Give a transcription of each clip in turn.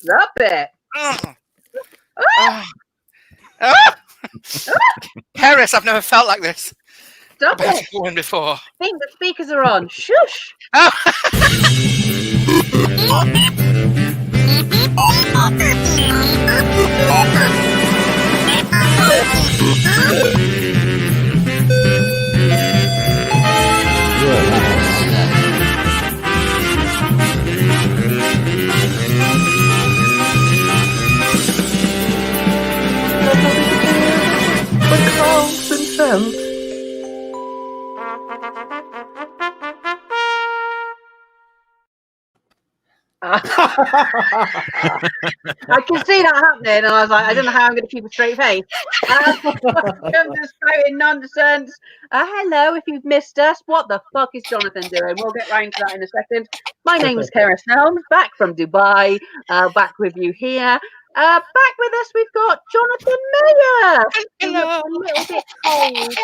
Stop it. Harris, I've never felt like this. Stop I've it. been before. I think the speakers are on. Shush. Oh. I can see that happening, and I was like, I don't know how I'm going to keep a straight face. I'm just spouting nonsense. Hello, if you've missed us, what the fuck is Jonathan doing? We'll get round to that in a second. My name is Keris Helms, back from Dubai, back with you here. Back with us, we've got Jonathan Mayer. Hello. A little bit cold.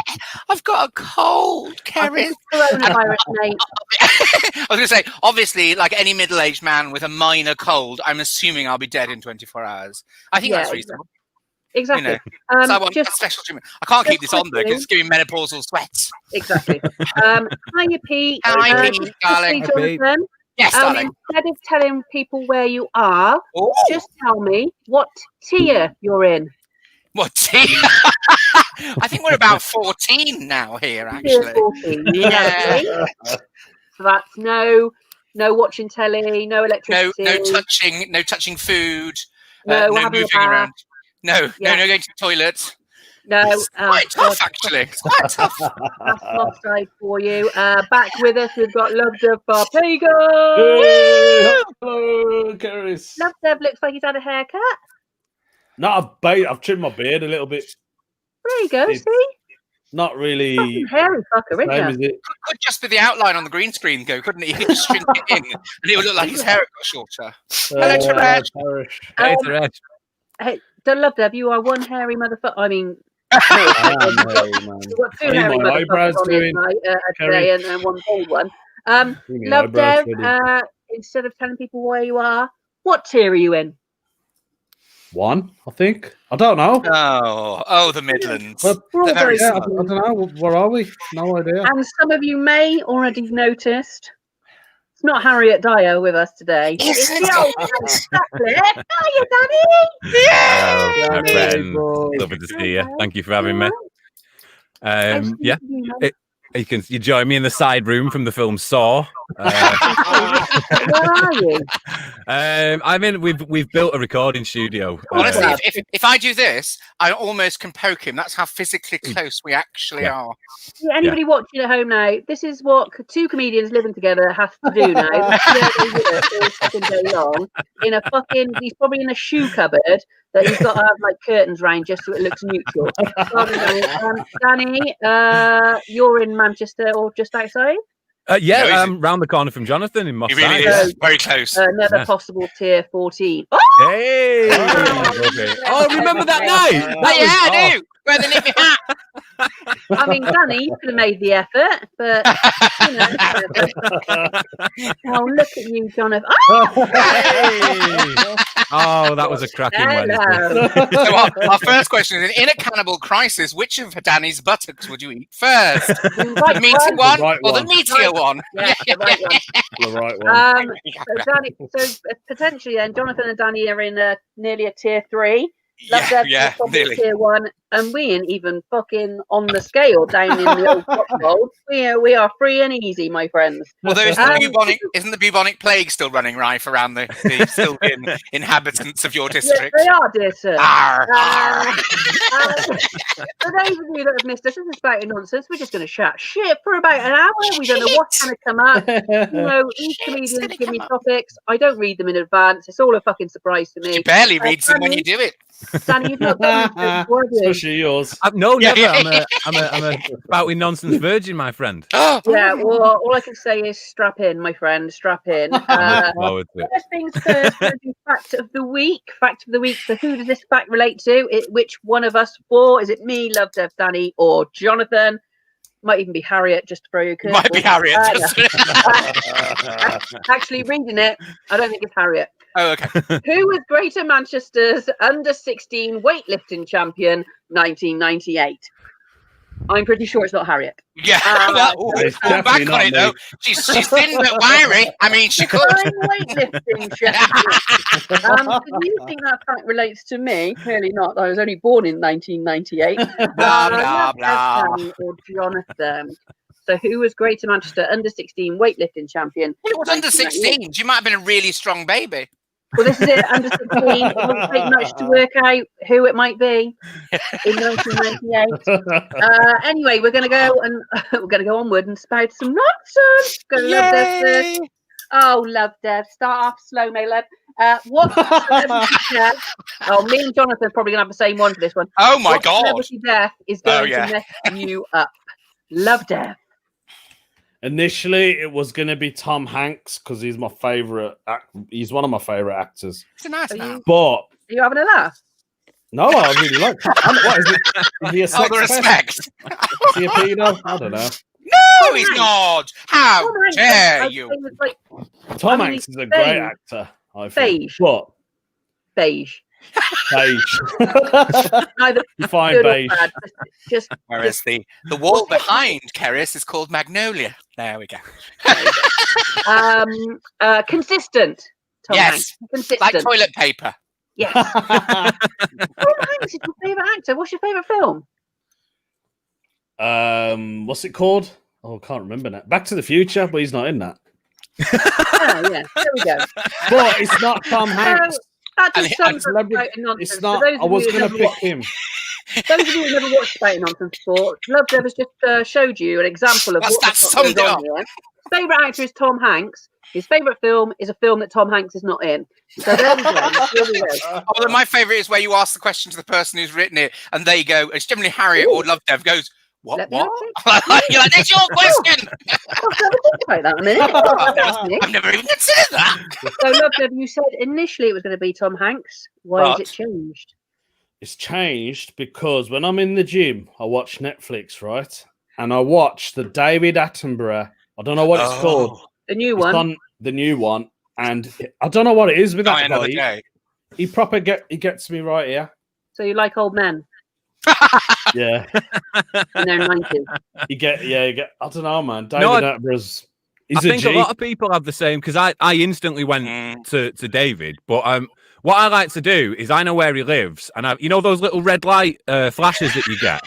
I've got a cold, Keris. Coronavirus, mate. I was going to say, obviously, like any middle-aged man with a minor cold, I'm assuming I'll be dead in 24 hours. I think that's reasonable. Exactly. You know, so I want a special treatment. I can't keep this on, though, because it's giving menopausal sweats. Exactly. Hiya, Pete. Hi, Pete, darling. Jonathan. Yes, darling. Instead of telling people where you are, just tell me what tier you're in. What tier? I think we're about 14 now here, actually. 14. Yeah. So that's no watching telly, no electricity, no touching food, no moving around, no going to the toilet. No, it's quite tough, actually. It's quite tough. That's my side for you. Back with us, we've got Love Dev Barpego. Hello, Keris. Love Dev looks like he's had a haircut. No, I've trimmed my beard a little bit. There you go. See, not really fucking hairy fucker, isn't it? Could just be the outline on the green screen, go, couldn't it? You could just shrink it in, and it would look like his hair got shorter. Hello, Teresh. Hey, Teresh. Hey, don't Love Dev. You are one hairy motherfucker. I mean. You've got two hairy motherfuckers on today and one bald one. Love Dev, instead of telling people where you are, what tier are you in? 1, I think. I don't know. Oh, the Midlands. I don't know. Where are we? No idea. And some of you may already have noticed, it's not Harriet Dyer with us today. It's the old Chaplin. Hiya, Danny. Hello, my friend. Lovely to see you. Thank you for having me. You join me in the side room from the film Saw. Where are you? I'm in. We've built a recording studio. Honestly, if I do this, I almost can poke him. That's how physically close we actually are. Yeah, anybody watching at home now, this is what two comedians living together have to do now. All day long in a fucking. He's probably in a shoe cupboard that he's got to have like curtains round just so it looks neutral. Danny, you're in Manchester or just outside? I'm round the corner from Jonathan in Moss He really is. Very close. Another possible tier 14. Oh! Hey! Oh, remember that night? I do. Where they nick me hat. I mean, Danny, you could have made the effort, but you know. Oh, look at you, Jonathan. Oh! Hey! Oh, that was a cracking one. So our first question is: in a cannibal crisis, which of Danny's buttocks would you eat first? The meaty one or the meatier one? Yeah, the right one. So, Danny, potentially then, Jonathan and Danny are in nearly a tier 3. Probably tier 1, and we ain't even fucking on the scale down in the old Cotswolds. We are free and easy, my friends. Although isn't the bubonic plague still running rife around the Sylvan inhabitants of your district? Yes, they are, dear sir. For those of you that have missed us, this is Spouting Nonsense. We're just going to chat shit for about an hour. We don't know what's going to come up. You know, each comedian give me topics. I don't read them in advance. It's all a fucking surprise to me. You barely read them when you do it. Danny, you've not done this before, have you? Especially yours. No, never. I'm a Spouting Nonsense virgin, my friend. Yeah, well, all I can say is strap in, my friend. Strap in. First things first, we're going to do fact of the week. Fact of the week. So who does this fact relate to? Which one of us four? Is it me, Love Dev, Danny, or Jonathan? Might even be Harriet, just to throw you a curveball. Might be Harriet. Actually, reading it, I don't think it's Harriet. Oh, okay. Who was Greater Manchester's under-16 weightlifting champion 1998? I'm pretty sure it's not Harriet. Yeah. It's Back definitely on not it, though. me. She's thin but wiry. I mean, she could. I'm weightlifting champion. Do you think that fact relates to me? Clearly not. I was only born in 1998. Blah, blah, blah. Or Jonathan. So who was Greater Manchester under-16 weightlifting champion? It was under 16. She might have been a really strong baby. Well, this is it. Under 16. It won't take much to work out who it might be in 1998. Anyway, we're going to go onward and spout some nonsense. Go love Dev. Oh, love Dev. Start off slow, Maleb. What? Oh, me and Jonathan are probably going to have the same one for this one. Oh my God! Celebrity death is going to mess you up. Love Dev. Initially, it was going to be Tom Hanks because he's my favorite. He's one of my favorite actors. It's a nice name. But are you having a laugh? No, I really like. What is it? Is he a sex the respect. Is he a pedo? I don't know. No, he's not. How dare you? Tom Hanks is a great actor. I think. Beige. What? Beige. Beige. Either Define beige. Just whereas the wall behind Keris is called Magnolia. There we go. Consistent. Tom Hanks. Consistent. Like toilet paper. Yes. Tom Hanks is your favourite actor. What's your favourite film? What's it called? Oh, I can't remember now. Back to the Future, but he's not in that. Oh yeah, there we go. But it's not Tom Hanks. That just sounds like nonsense. It's not. I was going to pick him. Those of you who never watched Spouting Nonsense before, Love Dev has just showed you an example of what the fuck goes on here. His favourite actor is Tom Hanks. His favourite film is a film that Tom Hanks is not in. So there we go. Although my favourite is where you ask the question to the person who's written it, and they go, it's generally Harriet or Love Dev goes, What? You're like, that's your question. I've never even considered that. So, Love Dev, you said initially it was going to be Tom Hanks. Why has it changed? It's changed because when I'm in the gym, I watch Netflix, right? And I watch the David Attenborough. I don't know what it's called. The new one. The new one. And I don't know what it is with that guy. He gets me right here. So you like old men? Yeah. In their 90s. You get. I don't know, man. David Attenborough's. I think a lot of people have the same because I instantly went to David, but what I like to do is I know where he lives, and those little red light flashes that you get.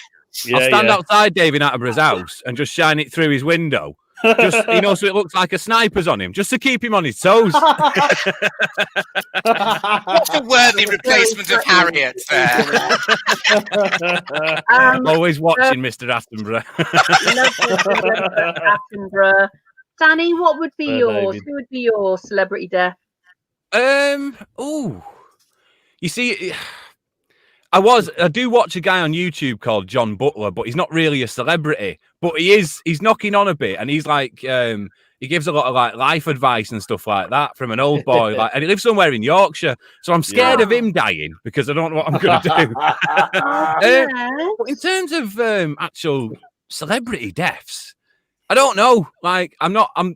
I'll stand outside David Attenborough's house and just shine it through his window. Just so it looks like a sniper's on him, just to keep him on his toes. What's a worthy replacement of Harriet there? Always watching Mr. Attenborough. Attenborough. Danny, what would be yours? Who would be your celebrity death? You see, I do watch a guy on YouTube called John Butler, but he's not really a celebrity. But he's knocking on a bit, and he's like, he gives a lot of like life advice and stuff like that from an old boy, and he lives somewhere in Yorkshire. So I'm scared of him dying because I don't know what I'm going to do. But in terms of actual celebrity deaths, I don't know. Like, I'm not. Hang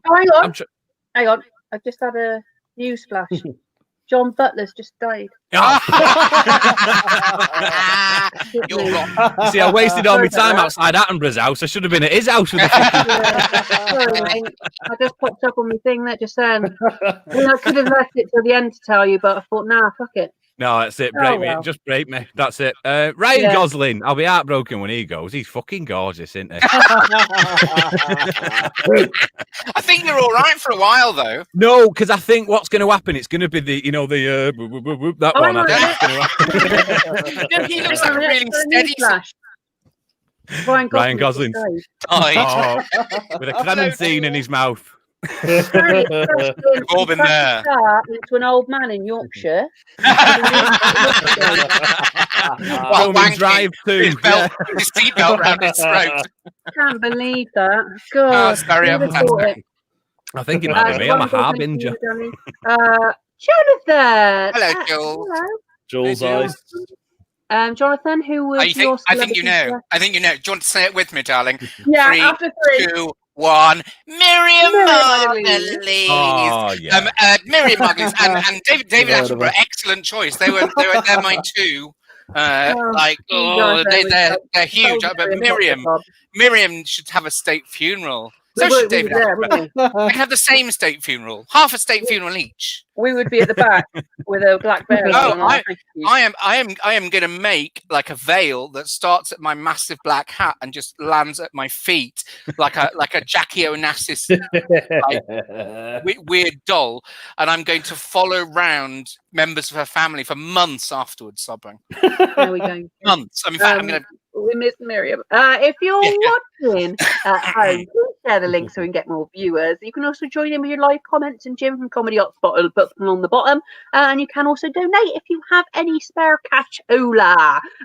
on. I've just had a news flash. John Butler's just died. You're wrong. See, I wasted all my time outside Attenborough's house. I should have been at his house with I just popped up on my thing that just then. I could have left it till the end to tell you, but I thought, nah, fuck it. No, that's it. Break me. Just break me. That's it. Ryan Gosling. I'll be heartbroken when he goes. He's fucking gorgeous, isn't he? I think you're all right for a while, though. No, because I think what's going to happen, it's going to be that one. I think it's going to happen. He looks like a really steady flash. Ryan Gosling with a clementine in his mouth. All been there. Into an old man in Yorkshire. Drive too. His seatbelt around his throat. Can't believe that. God, that's very unpleasant. I think it might be me. I'm a harbinger. Jonathan. Hello, Jules. Jules' eyes. Jonathan, who was your I think you know. celebrity? I think you know. Do you want to say it with me, darling? Yeah, 3, after 3. 2, 1. Miriam Margolyes. Margolyes. Oh, yeah. Miriam Margolyes and David Attenborough. Excellent choice. They're my two. They're huge. But Miriam should have a state funeral. So should David Attenborough. We could have the same state funeral, half a state funeral each. We would be at the back with a black veil. I am going to make like a veil that starts at my massive black hat and just lands at my feet like a Jackie Onassis weird doll, and I'm going to follow round members of her family for months afterwards, sobbing. There we go. Months. In fact, I'm going to. We miss Miriam. If you're watching at home, please share the link so we can get more viewers. You can also join in with your live comments, and Jim from Comedy Hotspot will put them on the bottom. And you can also donate if you have any spare cash. We're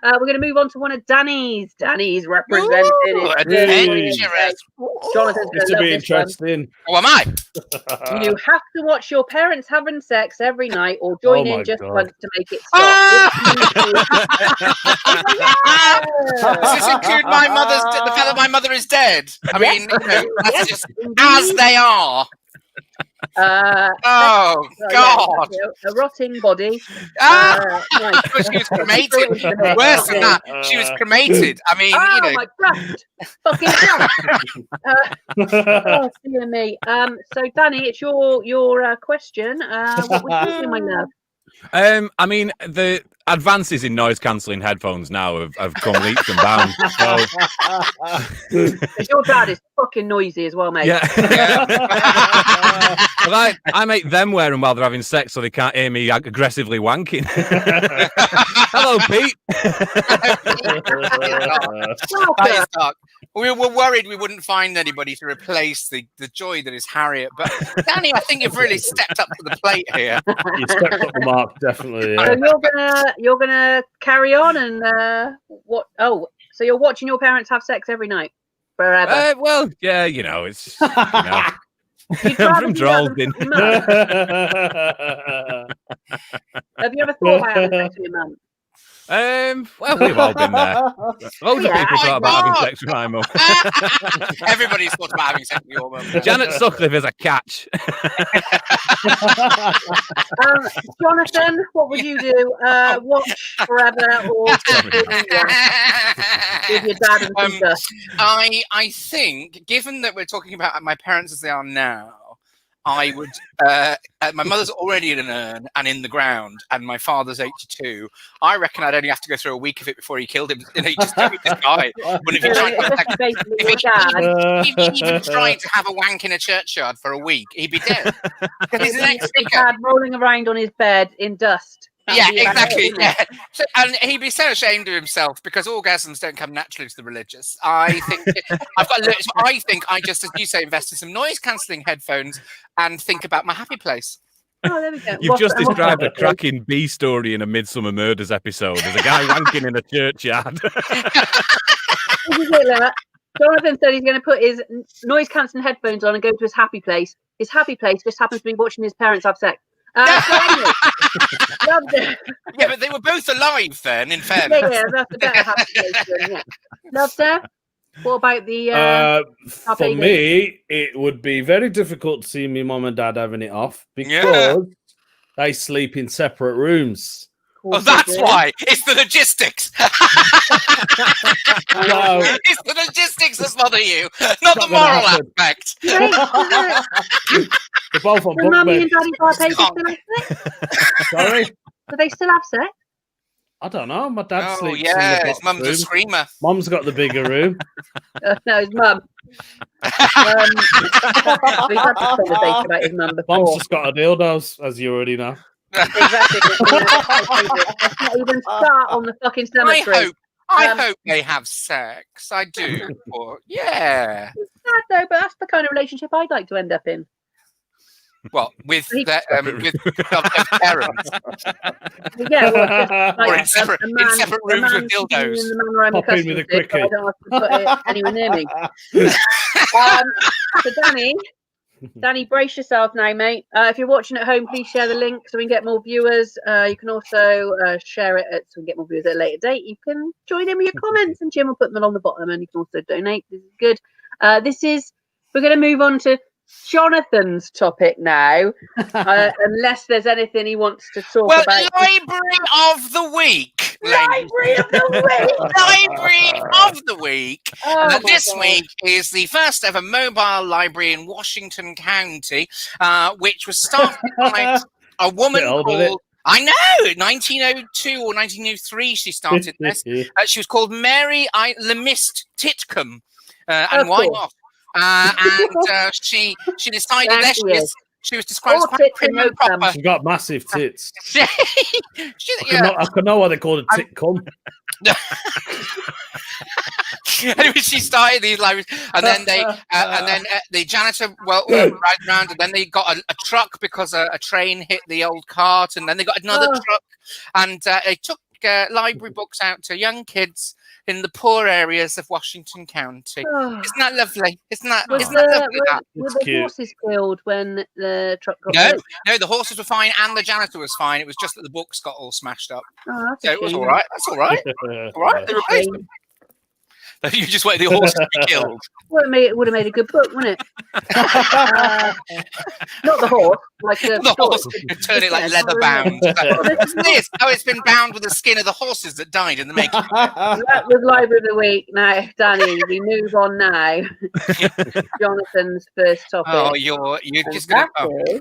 going to move on to one of Danny's. Danny's represented. Adventurous. Jonathan's It's to be interesting. Oh, am I? You have to watch your parents having sex every night, or join in just once to make it stop. Does this include the fact that my mother is dead? I mean, that's just as they are. God! A rotting body. She was cremated. Worse than that, she was cremated. I mean, my God! Fucking oh, dear me. So, Danny, it's your question. What would you do, my love? I mean, the advances in noise cancelling headphones now have come leaps and bounds. So... Your dad is fucking noisy as well, mate. Yeah. Well, I make them wear them while they're having sex so they can't hear me aggressively wanking. Hello, Pete. That is dark. We were worried we wouldn't find anybody to replace the joy that is Harriet. But Danny, I think you've really stepped up to the plate here. You stepped up the mark, definitely. Yeah. So you're gonna carry on and what? Oh, so you're watching your parents have sex every night forever? Well, yeah, it's. I'm from Dresden. Have you ever thought about having sex with your mum? Well, we've all been there. Loads of people thought about having sex with my mum. Everybody's thought about having sex with your mum. Janet Sutcliffe is a catch. Jonathan, what would you do? Watch forever or with your dad and sister? I think, given that we're talking about my parents as they are now, I would. My mother's already in an urn and in the ground, and my father's 82. I reckon I'd only have to go through a week of it before he killed him. He just killed this guy. But if he even tried to have a wank in a churchyard for a week, he'd be dead. He's an ex-vicar rolling around on his bed in dust. Yeah, exactly. Yeah, and he'd be so ashamed of himself because orgasms don't come naturally to the religious. I think I think I just, as you say, invest in some noise cancelling headphones and think about my happy place. Oh, there we go. You've just described a cracking B story in a Midsummer Murders episode. There's a guy wanking in a churchyard. Jonathan said he's going to put his noise cancelling headphones on and go to his happy place. His happy place just happens to be watching his parents have sex. Yeah, but they were both alive then, in fairness. Yeah, that's a better happy place. Yeah. Love, sir? What about the... for me, it would be very difficult to see my mum and dad having it off because they sleep in separate rooms. Oh, that's why. It's the logistics. No. It's the logistics that bother you, not the moral aspect. They're both on Do Mummy and Daddy Barbados still have sex? Sorry? Do they still have sex? I don't know. My dad sleeps in the his box mum's room. a screamer. Mum's got the bigger room. No, his mum. We've had this conversation about his mum before. Mum's just got a dildo, as you already know. Exactly. Let's not even start on the fucking cemetery. I hope they have sex. I do. Yeah. It's sad though, but that's the kind of relationship I'd like to end up in. What, with their parents? Yeah, well, or in separate rooms with dildos. Pop in with a quickie. I don't have to put it anywhere near me. So, Danny, Danny, brace yourself now, mate. If you're watching at home, please share the link so we can get more viewers. You can also share it so we can get more viewers at a later date. You can join in with your comments, and Jim will put them along the bottom, and you can also donate. This is good. We're going to move on to Jonathan's topic now, unless there's anything he wants to talk about. Library of the Week. Library of the Week. Library of the Week. This week is the first ever mobile library in Washington County, which was started by a woman called... I know, 1902 or 1903 she started this. She was called Mary Lemist Titcomb. And why not? And she decided that she was described as quite prim and proper. She's got massive tits. I can know why they call it titcom. Anyway, she started these libraries, and then the janitor ride around, and then they got a truck because a train hit the old cart, and then they got another truck, and they took library books out to young kids in the poor areas of Washington County. Isn't that lovely? Isn't that lovely? Were the horses killed when the truck got hit? No, the horses were fine and the janitor was fine. It was just that the books got all smashed up. So it was all right. That's all right. All right, they replaced them. You just wait the horses to be killed. Well, it would have made a good book, wouldn't it? Not the horse, like the horse. Turn it like leather bound. What's this? Oh, it's been bound with the skin of the horses that died in the making. That was Library of the Week. Now, Danny, we move on now. Jonathan's first topic. Oh, you're just going to...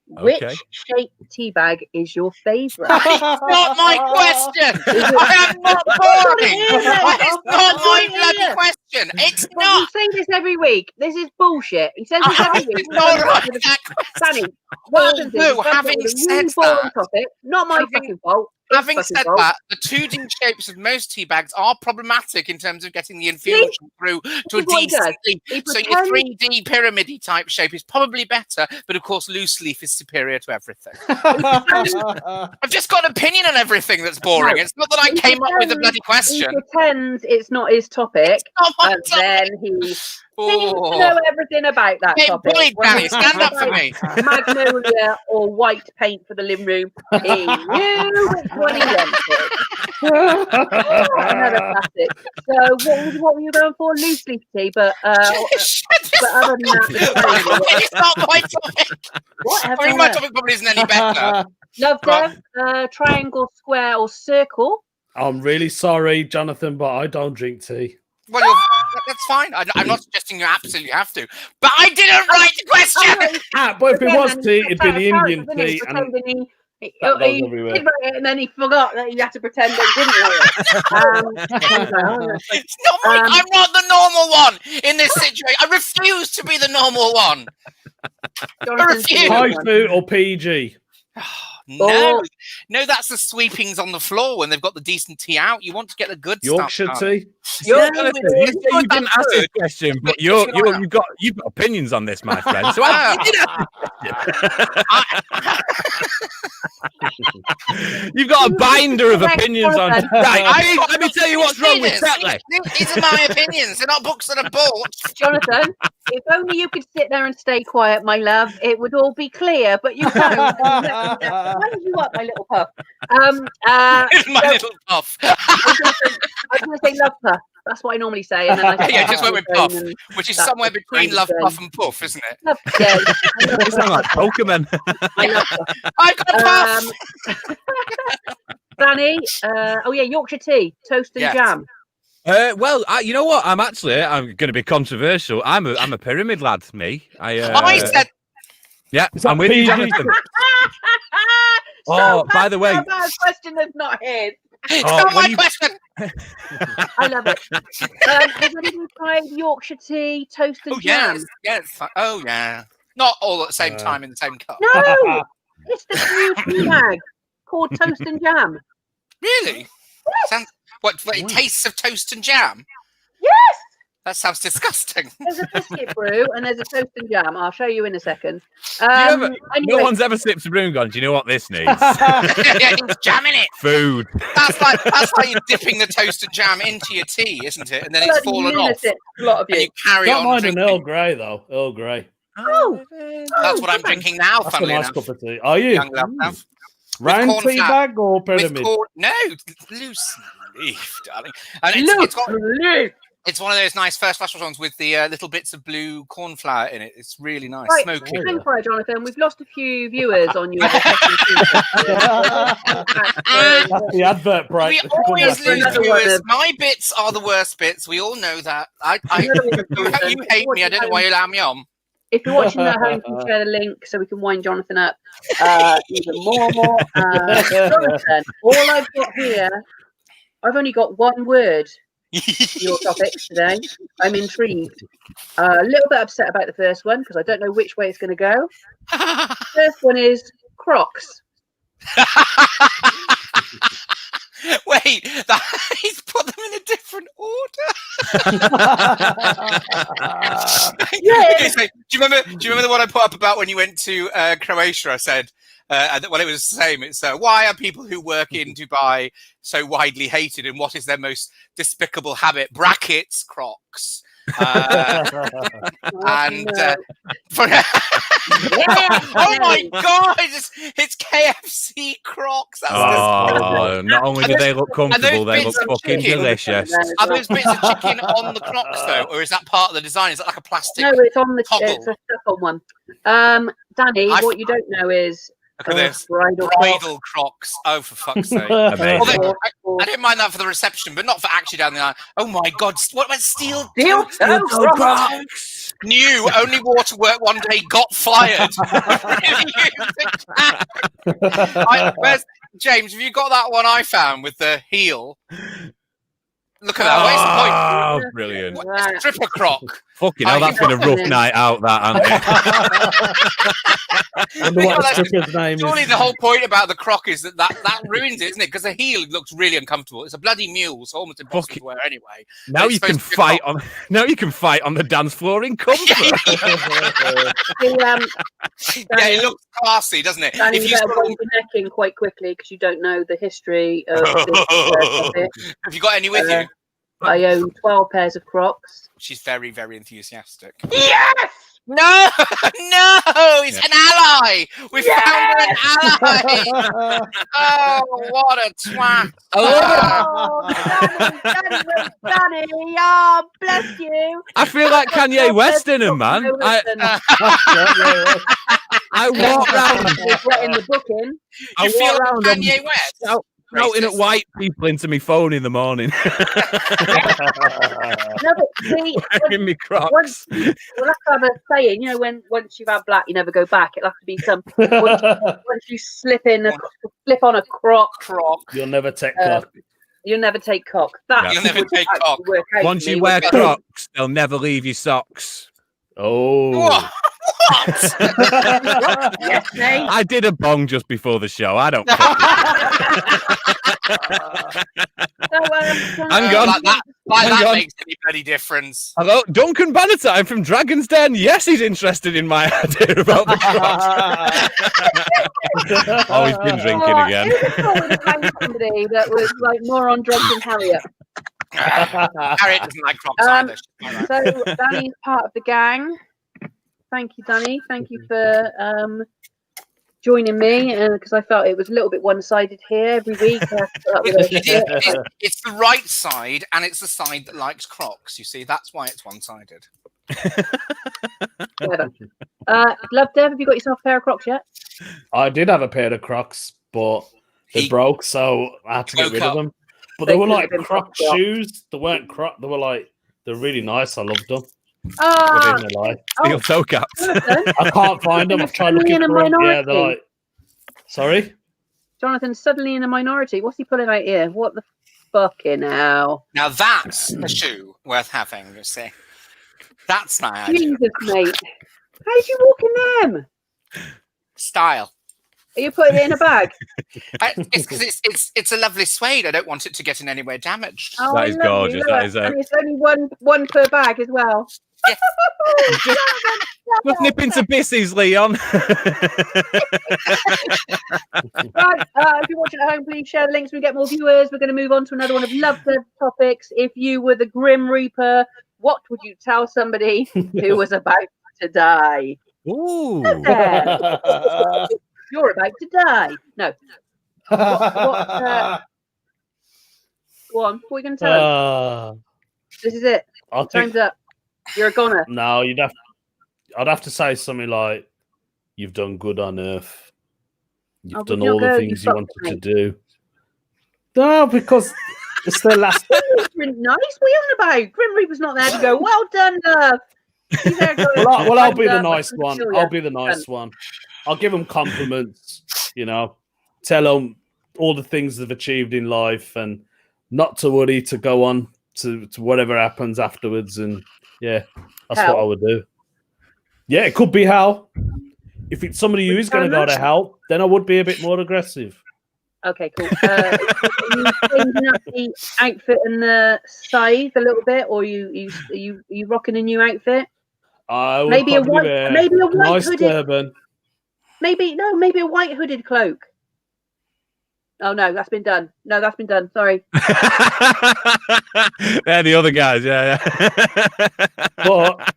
Which shaped teabag is your favourite? It's not my question. I am not boring. It's not my bloody question. It's not. You say this every week. This is bullshit. He says this every week. All right. Danny, having said that, topic, not my fucking fault. Having said that, the 2D shapes of most tea bags are problematic in terms of getting the infusion through to a decent leaf. So your 3D pyramid type shape is probably better, but of course loose leaf is superior to everything. I've just got an opinion on everything that's boring. It's not that I came up with a bloody question. He pretends it's not his topic, and then he seems to know everything about that topic. Bullied, Danny, stand up for me. Magnolia or white paint for the living room. He knew which one he went for. Another classic. So what were you going for? Loose leaf tea, but other than that, it's not my topic. I mean, my topic probably isn't any better. Love Dev, triangle, square, or circle. I'm really sorry, Jonathan, but I don't drink tea. Well, that's fine. I'm not suggesting you absolutely have to, but I didn't write the question. But if it was tea, it'd be the Indian tea. He did write it, and then he forgot that he had to pretend that he didn't write it. It's not I'm not the normal one in this situation. I refuse to be the normal one. I refuse. Haifu or PG? No, that's the sweepings on the floor when they've got the decent tea out. You want to get the good Yorkshire stuff. Tea. You didn't ask the question, but you've got opinions on this, my friend. So you've got a binder of opinions on. Right, let me tell you what's wrong with Tetley. These are my opinions. They're not books that are bought. Jonathan, if only you could sit there and stay quiet, my love, it would all be clear. But you don't. Why did you up, my little puff? My little puff. I was going to say love puff. That's what I normally say. And then I just went with puff, which is somewhere between love puff and puff, isn't it? Love, yeah. You sound like Pokemon. I got puff. Danny, Yorkshire tea, toast and jam. You know what? I'm going to be controversial. I'm a pyramid lad. Me. I said. Yeah, I'm with you, Jonathan. By the way, a question that's not his. It's not my question. I love it. Has anyone tried Yorkshire tea, toast and jam? Yes. Oh yeah. Not all at the same time in the same cup. No, it's the new tea bag called toast and jam. Really? Yes. It tastes of toast and jam? Yes. That sounds disgusting. There's a biscuit brew and there's a toast and jam. I'll show you in a second. No one's ever sipped a brew and gone, do you know what this needs? It's jam in it. Food. That's like you're dipping the toast and jam into your tea, isn't it? And then it's fallen off. A lot of you. And you carry on. Don't mind an Earl Grey, though. Earl Grey. That's what I'm drinking now, That's a funnily nice enough. cup of tea. Are you? Young love. Round corn tea flour. bag or pyramid? No, loose leaf, darling. And it's one of those nice first flash ones with the little bits of blue corn flour in it. It's really nice, Right, smoky. hang fire, Jonathan. We've lost a few viewers on your. That's the advert break. We always lose viewers. My bits are the worst bits. We all know that. You hate me. I don't know why you allow me on. If you're watching at home, you can share the link so we can wind Jonathan up even more. Jonathan, all I've got here, I've only got one word for your topics today. I'm intrigued. A little bit upset about the first one because I don't know which way it's going to go. First one is Crocs. Wait, he's put them in a different order. Yeah. So, do you remember the one I put up about when you went to Croatia? I said, well, it was the same. It's why are people who work in Dubai so widely hated, and what is their most despicable habit? Brackets, Crocs. And oh my god, it's KFC Crocs. Not only do they look comfortable, they look fucking delicious. Are those bits of chicken on the Crocs though, or is that part of the design? Is that like a plastic? No, it's on the toggle? It's a stuck-on one. Danny, what you don't know is look at this bridal Crocs. Oh, for fuck's sake! Amazing. I didn't mind that for the reception, but not for actually down the line. Oh my god, what about steel Crocs? New, only wore to work one day, got fired. James, have you got that one I found with the heel? Look at that. Where's the point? Oh, brilliant. Stripper Croc. Fucking hell, that's been a rough night out, that, hasn't it? Surely the whole point about the Croc is that ruins it, isn't it? Because the heel looks really uncomfortable. It's a bloody mule, so almost impossible to wear anyway. Now you can fight on. Now you can fight on the dance floor in comfort. Yeah, it looks classy, doesn't it? Danny, if you wind your neck in quite quickly because you don't know the history of this topic. Have you got any with you? I own 12 pairs of Crocs. She's very, very enthusiastic. Yes! No! No! He's an ally! We found an ally! Oh, what a twat! Danny, oh, bless you! I feel like Kanye West in him, man. I walk around. In the booking. You feel like Kanye West? Shouting at white people into my phone in the morning. No, but see, in me Crocs. We'll have to have a saying, you know, once you've had black, you never go back. It'll have to be some. Once you slip on a croc, you'll never take cock. You'll never take cock. You'll never take cock. Once you wear Crocs, they'll never leave your socks. Oh. What? Yes, mate. I did a bong just before the show. I don't care. Hang on. That makes any bloody difference. Hello, Duncan Bannatyne from Dragon's Den. Yes, he's interested in my idea about the Crocs. Oh, he's been drinking again. Somebody that was like more on drugs than Harriet. Harriet doesn't like Crocs either. So Danny's part of the gang. Thank you, Danny. Thank you for joining me, because I felt it was a little bit one-sided here every week. It's the right side, and it's the side that likes Crocs. You see, that's why it's one-sided. Love Dev, have you got yourself a pair of Crocs yet? I did have a pair of Crocs, but they broke, so I had to get rid of them. But they were like Croc shoes. They weren't Croc. They were like, they're really nice. I loved them. Steel toe caps. I can't find them. I've tried looking for them. Yeah, they're like. Sorry? Jonathan's suddenly in a minority. What's he pulling out here? What the fucking hell? Now that's a shoe worth having, you see. That's my idea. Jesus, mate. How did you walk in them? Style. Are you putting it in a bag? It's because it's a lovely suede. I don't want it to get in any way damaged. Oh, that is gorgeous. And it's only one per bag as well. Yeah. Just nip into Bissies, Leon. Right, if you're watching at home, please share the links. We get more viewers. We're going to move on to another one of Love Dev topics. If you were the Grim Reaper, what would you tell somebody who was about to die? Ooh. You're about to die. No. Go on. What are you going to tell him? This is it. Time's up. You're a goner. No, I'd have to say something like, "You've done good on Earth. You've done all the things you wanted to do." No, because it's their last. Nice. What are you on about? Grim Reaper's not there to go, "Well done, love." He's there going, well, I'll be the nice one. I'll be the nice one. I'll give them compliments. Tell them all the things they've achieved in life, and not to worry, to go on to whatever happens afterwards. And that's what I would do. Yeah, it could be hell. If it's somebody who is going to go to hell, then I would be a bit more aggressive. Okay, cool. Are you changing up the outfit and the size a little bit, or are you rocking a new outfit? Maybe a white nice hooded turban. Maybe a white hooded cloak. Oh no, that's been done. Sorry. They're the other guys, yeah. But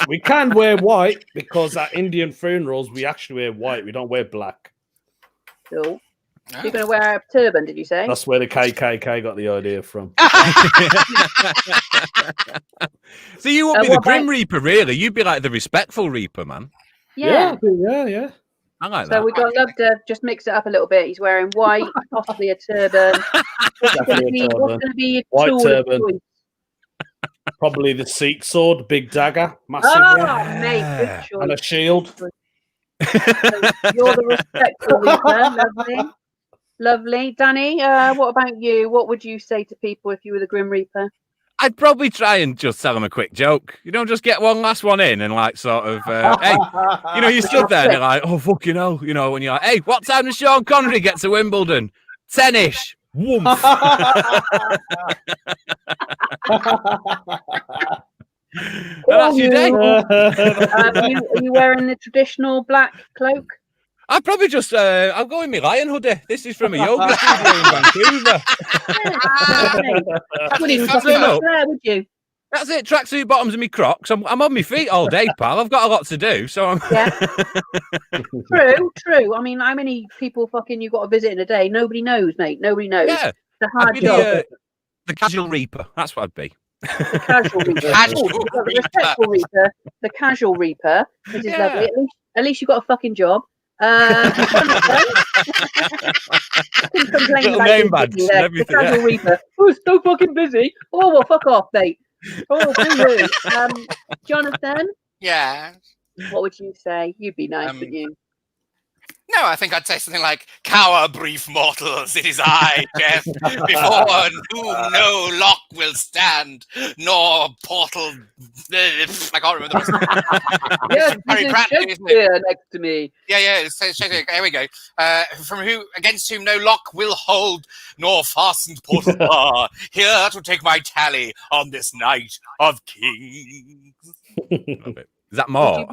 we can wear white because at Indian funerals we actually wear white. We don't wear black. Cool. No. You're going to wear a turban, did you say? That's where the KKK got the idea from. So you would be the Grim Reaper, really? You'd be like the respectful Reaper, man. Yeah. I like that. So we've got Love to just mix it up a little bit. He's wearing white, possibly a turban. What's going to be a white turban? Probably the Sikh sword, big dagger, massive one. Mate, good choice. And a shield. So you're the respectful Reaper. Lovely. Danny, what about you? What would you say to people if you were the Grim Reaper? I'd probably try and just tell them a quick joke. Just get one last one in and like sort of, hey, you stood there and you're like, oh, fucking hell, when you're like, hey, what time does Sean Connery get to Wimbledon? 10-ish. Woof. That's your day. Are you wearing the traditional black cloak? I'd probably just, I'll go in my lion hoodie. This is from a yoga studio in Vancouver. Would you? That's it. Tracksuit bottoms and me Crocs. I'm on my feet all day, pal. I've got a lot to do. So True. I mean, how many people fucking you got to visit in a day? Nobody knows, mate. Nobody knows. Yeah. It's a hard job. The casual Reaper. That's what I'd be. The casual Reaper. The respectful Reaper. The casual Reaper. Which is lovely. At least you got a fucking job. Little name badge and everything. The casual Reaper. Oh, so fucking busy. Oh, well, fuck off, mate. Oh, boo. Jonathan? Yeah. What would you say? You'd be nice, wouldn't you? No, I think I'd say something like, "Cower, brief mortals, it is I, Jeff, before whom no lock will stand, nor portal..." I can't remember the rest. Yes, Harry Pratt, here next to me. Yeah, here we go. Against whom no lock will hold, nor fastened portal bar, here to take my tally on this night of kings. Is that more?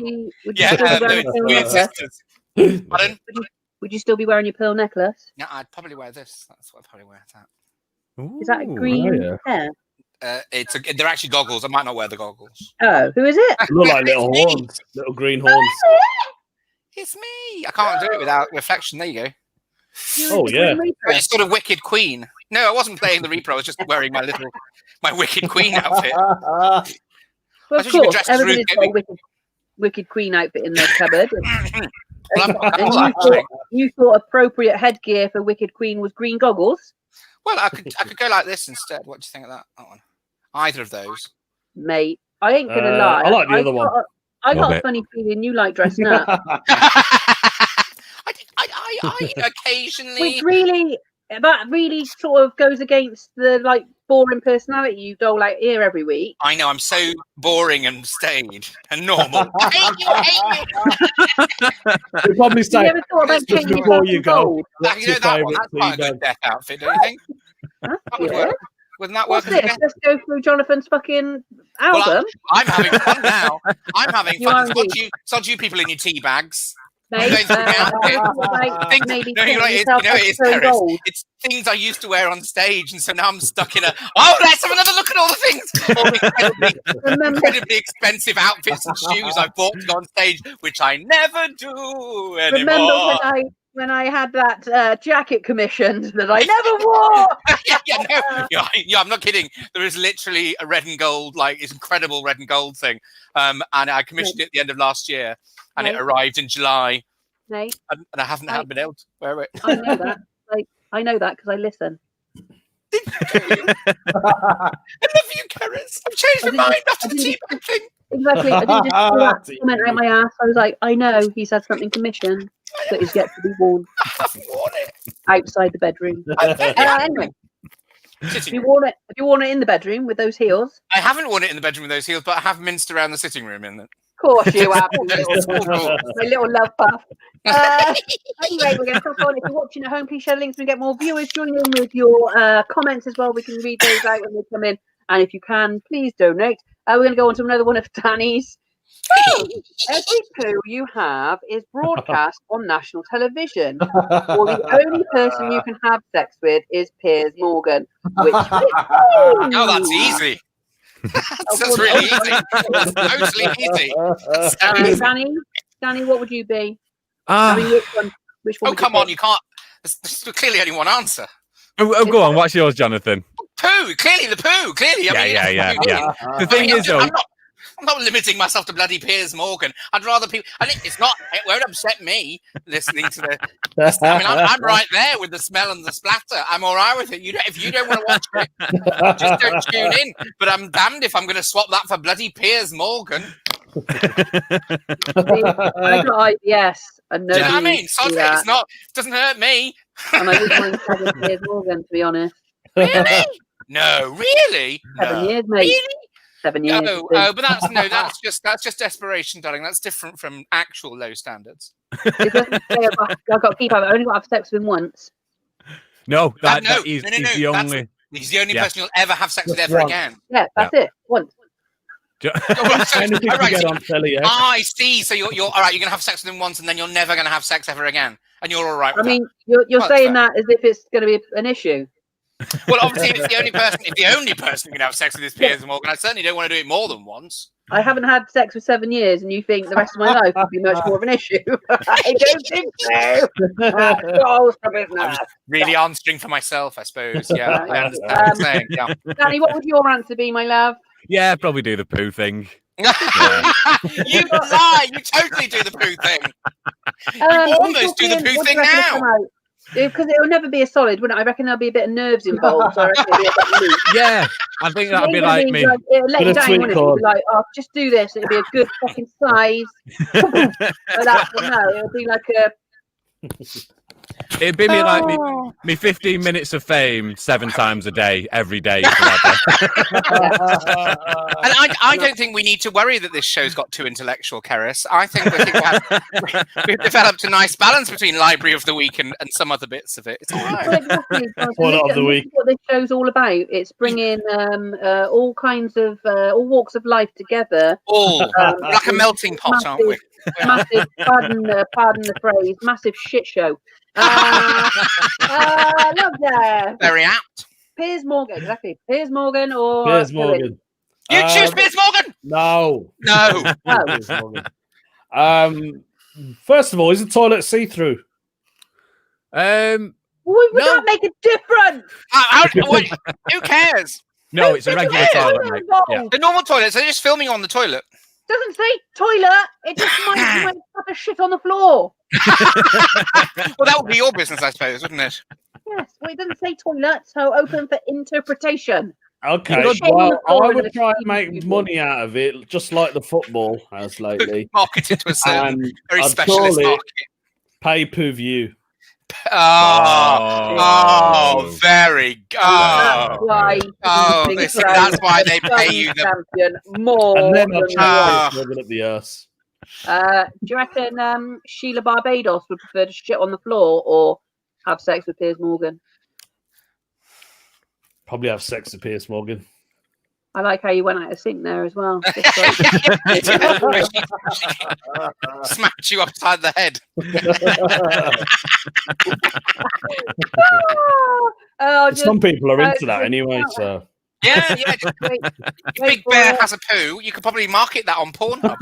Pardon? Would you still be wearing your pearl necklace? No, I'd probably wear this. That's what I'd probably wear that. Is that a green hair? They're actually goggles. I might not wear the goggles. Oh, who is it? Look like little horns, little green horns. It's me. I can't do it without reflection. There you go. Oh yeah. It's sort of Wicked Queen. No, I wasn't playing the Reaper. I was just wearing my Wicked Queen outfit. Well, of course, everybody's got a Wicked Queen outfit in their cupboard. You thought appropriate headgear for Wicked Queen was green goggles? Well, I could go like this instead. What do you think of that one? Either of those, mate. I ain't gonna lie. I like the other one. I got a funny feeling you like dressing up. I occasionally. That really sort of goes against the boring personality you dole out here every week. I know, I'm so boring and staid and normal. I hate you. We'd probably say, you ever thought about just before you go, that's quite a good death outfit, don't you think? That would work. Wouldn't that work? What's this? Let's go through Jonathan's fucking album. Well, I'm having fun now. I'm having fun. Sod you people in your tea bags. Mate, it's things I used to wear on stage, and so now I'm stuck in a. Oh, let's have another look at all the things. All the incredibly expensive outfits and shoes I bought to go on stage, which I never do anymore. Remember when I had that jacket commissioned that I never wore? I'm not kidding. There is literally a red and gold, like it's incredible red and gold thing, and I commissioned it at the end of last year, and it arrived in July, and I haven't been able to wear it. I know that. I know that because I listen. I love you, Keris. I've changed my mind after the teabag thing. Exactly. I didn't just pull that comment out my ass. I was like, I know he's had something commissioned that is yet to be worn. I haven't worn it Outside the bedroom. Anyway, have you worn it in the bedroom with those heels? I haven't worn it in the bedroom with those heels, but I have minced around the sitting room in it. Of course you have. My little love puff. Anyway, we're going to talk on. If you're watching at home, please share the links and get more viewers. Join in with your comments as well. We can read those out when they come in. And if you can, please donate. We're going to go on to another one of Danny's. Every poo you have is broadcast on national television. Or the only person you can have sex with is Piers Morgan. Which oh, that's easy. That's really easy. That's totally easy. Danny, what would you be? Which one? Oh, come on, you can't. There's clearly only one answer. Oh, go on. What's yours, Jonathan? Poo. Clearly the poo. Clearly. Yeah. The thing is, though, I'm not limiting myself to bloody Piers Morgan. I'd rather people. I think it won't upset me listening to the. I mean, I'm right there with the smell and the splatter. I'm all right with it. If you don't want to watch it, just don't tune in. But I'm damned if I'm going to swap that for bloody Piers Morgan. I got IBS, and do you know what I mean? It doesn't hurt me. And I wouldn't mind having Piers Morgan, to be honest. Really? No, really? 7 years, mate. Really? 7 years. No, but that's just desperation, darling. That's different from actual low standards. It doesn't say I've got to keep. I've only got to have sex with him once. No, he's the only. He's the only person you'll ever have sex with ever again. Yeah, that's it. Once. I see. So you're all right. You're gonna have sex with him once, and then you're never gonna have sex ever again, and you're all right with that. I mean, you're saying that as if it's going to be an issue. Well, obviously, if the only person you can have sex with is Piers Morgan, I certainly don't want to do it more than once. I haven't had sex for 7 years, and you think the rest of my life would be much more of an issue? I don't think so. I was really answering for myself, I suppose. Yeah, I understand what you're saying. Yeah. Danny, what would your answer be, my love? Yeah, probably do the poo thing. You lie! You totally do the poo thing. You almost do the poo thing now. Because it will never be a solid, wouldn't it? I reckon there'll be a bit of nerves involved. So I reckon it'll be a bit loose. Yeah, I think that'll be like me. It'll let you down, wouldn't it? It'll be like, oh, just do this. It'll be a good fucking size. But it'll be like a... It'd be me like me 15 minutes of fame 7 times a day, every day. And I don't think we need to worry that this show's got too intellectual, Keris. I think we've developed a nice balance between Library of the Week and some other bits of it. It's all right. Well, exactly. What of the week? What this show's all about. It's bringing all kinds of all walks of life together. Like a melting pot, aren't we? Massive, pardon the phrase, massive shit show. Love that. Very apt. Piers Morgan, exactly. Piers Morgan or Piers Morgan. You choose Piers Morgan? No. Piers Morgan. First of all, is the toilet see-through? Would that make a difference? Who cares? No, it's a regular toilet, mate. Yeah. The normal toilet, so they're just filming on the toilet. Doesn't say toilet. It just might put a shit on the floor. Well, that would be your business, I suppose, wouldn't it? Yes. Well, it doesn't say toilet, so open for interpretation. Okay. Well, I would try and make money out of it, just like the football has lately. Market it to a certain very specialist market. Pay-per-view. Very good. That's why they pay you champion more. And then I'll try up the arse. Do you reckon Sheila Barbados would prefer to shit on the floor or have sex with Piers Morgan? Probably have sex with Piers Morgan. I like how you went out of sync there as well. Smacked you upside the head. Some people are into that anyway, so. Yeah. Big Bear has a poo. You could probably market that on Pornhub.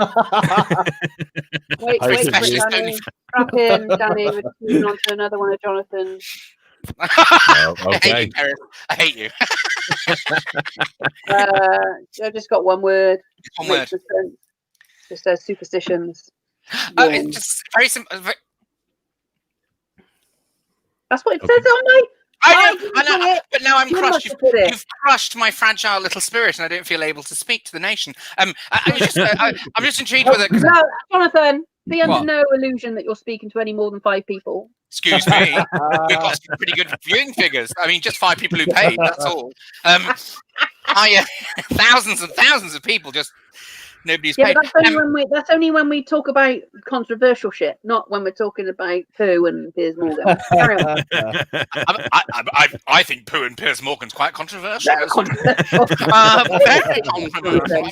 Wait, Danny. Strap in, Danny. We're moving on to another one of Jonathan's. Okay. I hate you. I've just got one word. One word. Just says superstitions. It's just very simple. That's what it says on my. I know, but now I'm crushed. You've crushed my fragile little spirit, and I don't feel able to speak to the nation. I'm just intrigued with it. No, Jonathan, be under no illusion that you're speaking to any more than 5 people. Excuse me, we've got some pretty good viewing figures. I mean, just 5 people who paid. That's all. Thousands and thousands of people just. Nobody's paid. That's only when we talk about controversial shit, not when we're talking about poo and Piers Morgan. I think poo and Piers Morgan's quite controversial. Very controversial.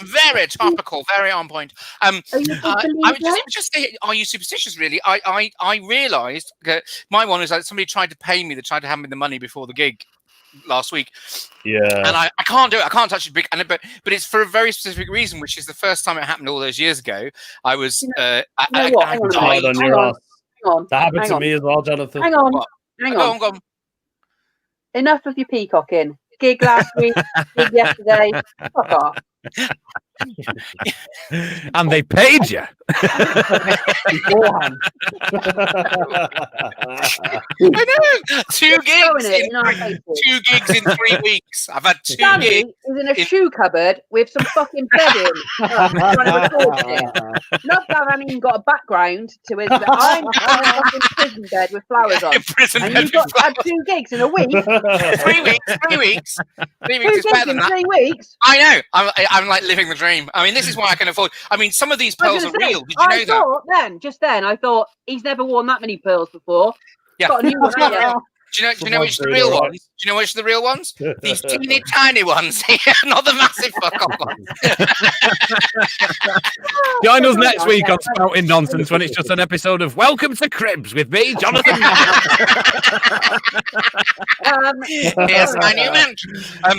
Very topical, very on point. I would just say, are you superstitious? Really? I realised that my one is that somebody tried to pay me. They tried to hand me the money before the gig last week, and I can't do it. I can't touch it big, but it's for a very specific reason, which is the first time it happened all those years ago. I was That happened to me as well, Jonathan. Hang on. Go on. Enough of your peacocking. Gig last week, gig yesterday. Fuck off. And they paid you. Beforehand. I know. 2 gigs in 3 weeks. I've had 2 Danny gigs. is in a shoe cupboard with some fucking bedding. Not that I even got a background to his. I'm in a fucking prison bed with flowers on. And you've had 2 gigs in a week. 3 weeks. 3 weeks. 3 weeks is better than that. 3 weeks. I know. I'm like living the dream. I mean, this is why I can afford. I mean, some of these pearls are real. Did you know that? I thought he's never worn that many pearls before. Yeah. Got a new one, Do you know which are the real ones? Do you know which are the real ones? These teeny tiny ones here, not the massive fuck off ones. Join us next week on Spouting Nonsense when it's just an episode of Welcome to Cribs with me, Jonathan. Here's my new mansion.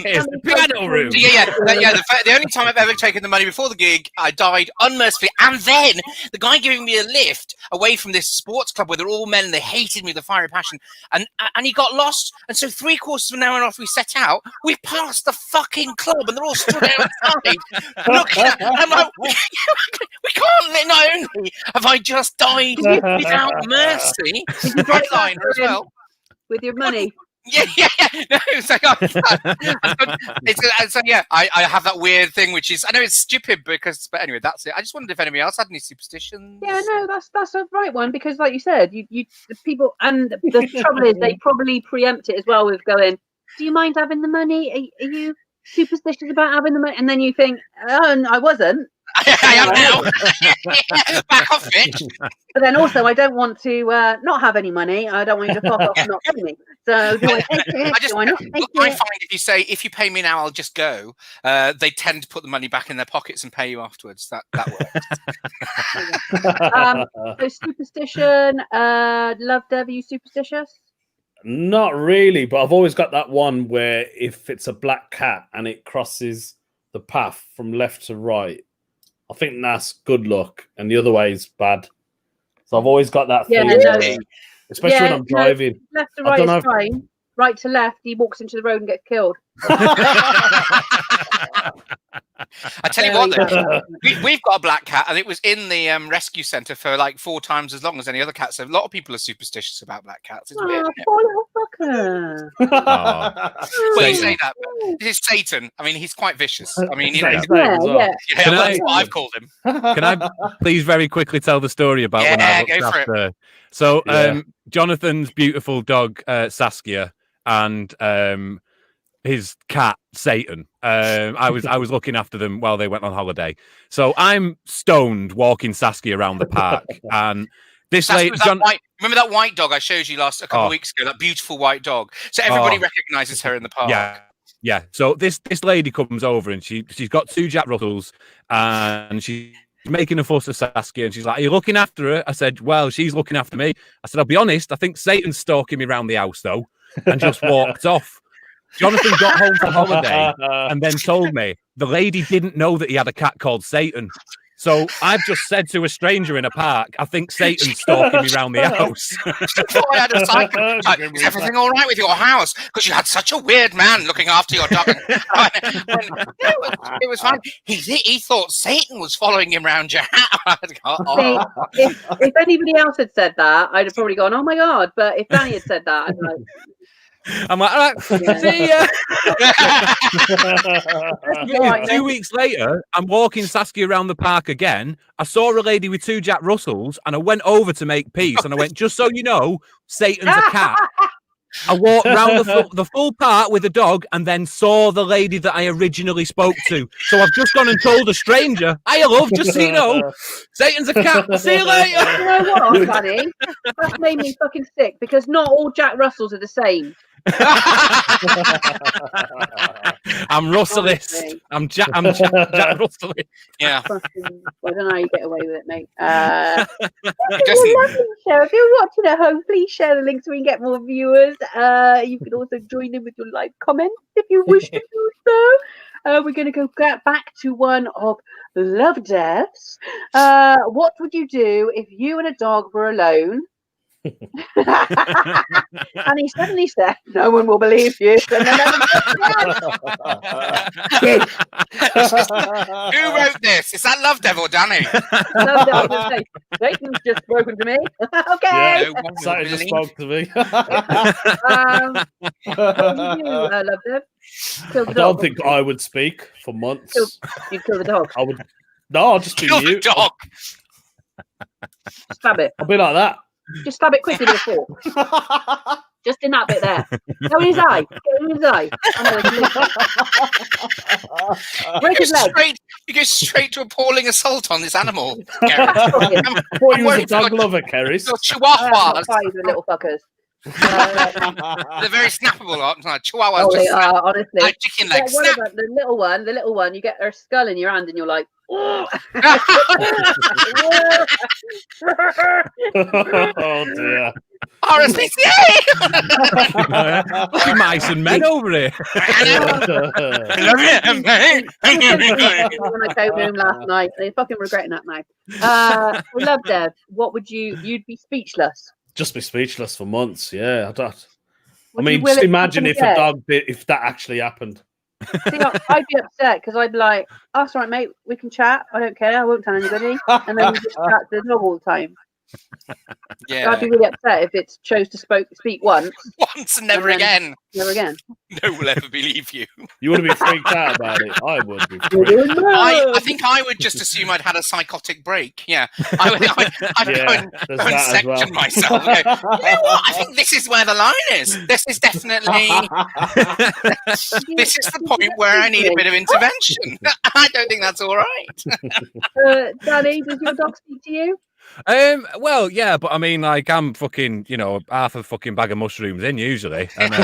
Here's the piano room. The only time I've ever taken the money before the gig, I died unmercifully, and then the guy giving me a lift away from this sports club where they're all men and they hated me with a fiery passion, and he got lost, and so 3/4 of an hour after we set out, we passed the fucking club, and they're all stood outside looking at. I'm like, we can't. Not only have I just died without mercy, headliner as well with your money. Yeah. No, it's like, I have that weird thing, which is, I know it's stupid but anyway, that's it. I just wondered if anybody else had any superstitions. Yeah, no, that's a right one, because like you said, you the people, and the trouble is they probably preempt it as well with going, do you mind having the money? Are you superstitious about having the money? And then you think, oh, I wasn't. I am now. Back off it. But then also, I don't want to not have any money. I don't want you to fuck off and not pay me. So do I take it? I find if you say, if you pay me now, I'll just go, they tend to put the money back in their pockets and pay you afterwards. That works. So superstition, love Dev, are you superstitious? Not really, but I've always got that one where if it's a black cat and it crosses the path from left to right, I think that's good luck, and the other way is bad. So I've always got that feeling, especially when I'm driving. Left to right is fine. Right to left, he walks into the road and gets killed. I tell you what, though, we've got a black cat, and it was in the rescue centre for like 4 times as long as any other cat. So a lot of people are superstitious about black cats. It's weird. Poor little fucker. Well, you say that, but this is Satan. I mean, he's quite vicious. I mean, that's what I've called him. Can I please very quickly tell the story about when I looked after? So, Jonathan's beautiful dog Saskia and his cat Satan. I was looking after them while they went on holiday. So I'm stoned walking Saskia around the park, and this lady. Remember that white dog I showed you a couple of weeks ago? That beautiful white dog. So everybody recognises her in the park. Yeah. So this lady comes over and she's got 2 Jack Russells and she's making a fuss of Saskia and she's like, "Are you looking after her?" I said, "Well, she's looking after me." I said, "I'll be honest, I think Satan's stalking me around the house though," and just walked off. Jonathan got home from holiday and then told me the lady didn't know that he had a cat called Satan. So I've just said to a stranger in a park, "I think Satan's stalking me around the house." I had a psycho. Like, "Is everything all right with your house? Because you had such a weird man looking after your dog." It was fine. He thought Satan was following him around your house. If anybody else had said that, I'd have probably gone, "Oh my god!" But if Danny had said that, I'd be like, I'm like, "All right, see ya." 2 weeks later, I'm walking Saskia around the park again. I saw a lady with 2 Jack Russells and I went over to make peace and I went, "Just so you know, Satan's a cat." I walked round the full park with a dog and then saw the lady that I originally spoke to. So I've just gone and told a stranger, "Hiya, love, just so you know, Satan's a cat. See you later." You know what, Danny? That's made me fucking sick because not all Jack Russells are the same. I'm Russellist. I'm Jack Russellist. Yeah. I don't know how you get away with it, mate. If you're watching at home, please share the link so we can get more viewers. You can also join in with your live comments if you wish to do so. We're going to go back to one of love deaths. What would you do if you and a dog were alone? And he suddenly said, "No one will believe you." And then Who wrote this? Is that Love Devil, Danny? Satan's just spoken to me. Okay. Yeah, Satan just spoke to me. What would you do, Love Dev? Kill the I dog, don't think I would speak for months. You'd kill the dog. I would. No, I'll just be Kill the mute. dog. Stab it. I'll be like that. Just stab it quickly with a fork. Just in that bit there. Go in his eye. Go in his eye. Break his leg. You go straight to appalling assault on this animal. Gary. I thought you was a dog lover, Kerry. Chihuahuas. The little fuckers. They're very snappable, aren't they? Chihuahuas. Oh, they are, honestly. Like chicken legs. Yeah, Snap. the little one, you get her skull in your hand and you're like, oh. Oh dear. RSPCA! Look at mice and men over here. I love it, mate. When I came home last night, they're fucking regretting that now. Love Dev, what would you'd be speechless. Just be speechless for months. Yeah, I don't. I Would mean, you will just it imagine if happen a dog did, if that actually happened. See, I'd be upset because I'd be like, "Oh, that's all right, mate. We can chat. I don't care. I won't tell anybody." And then we just chat to the dog all the time. Yeah. So I'd be really upset if it chose to speak once And never again. never again. No one will ever believe you. You would have been freaked out about it. I would be. I think I would just assume I'd had a psychotic break. Yeah. I'd go and section myself. And go, "You know what? I think this is where the line is. This is definitely... this is the point where I need a bit of intervention." I don't think that's all right. Danny, does your dog speak to you? Well, yeah, but I mean, like, I'm fucking, half a fucking bag of mushrooms in usually, and we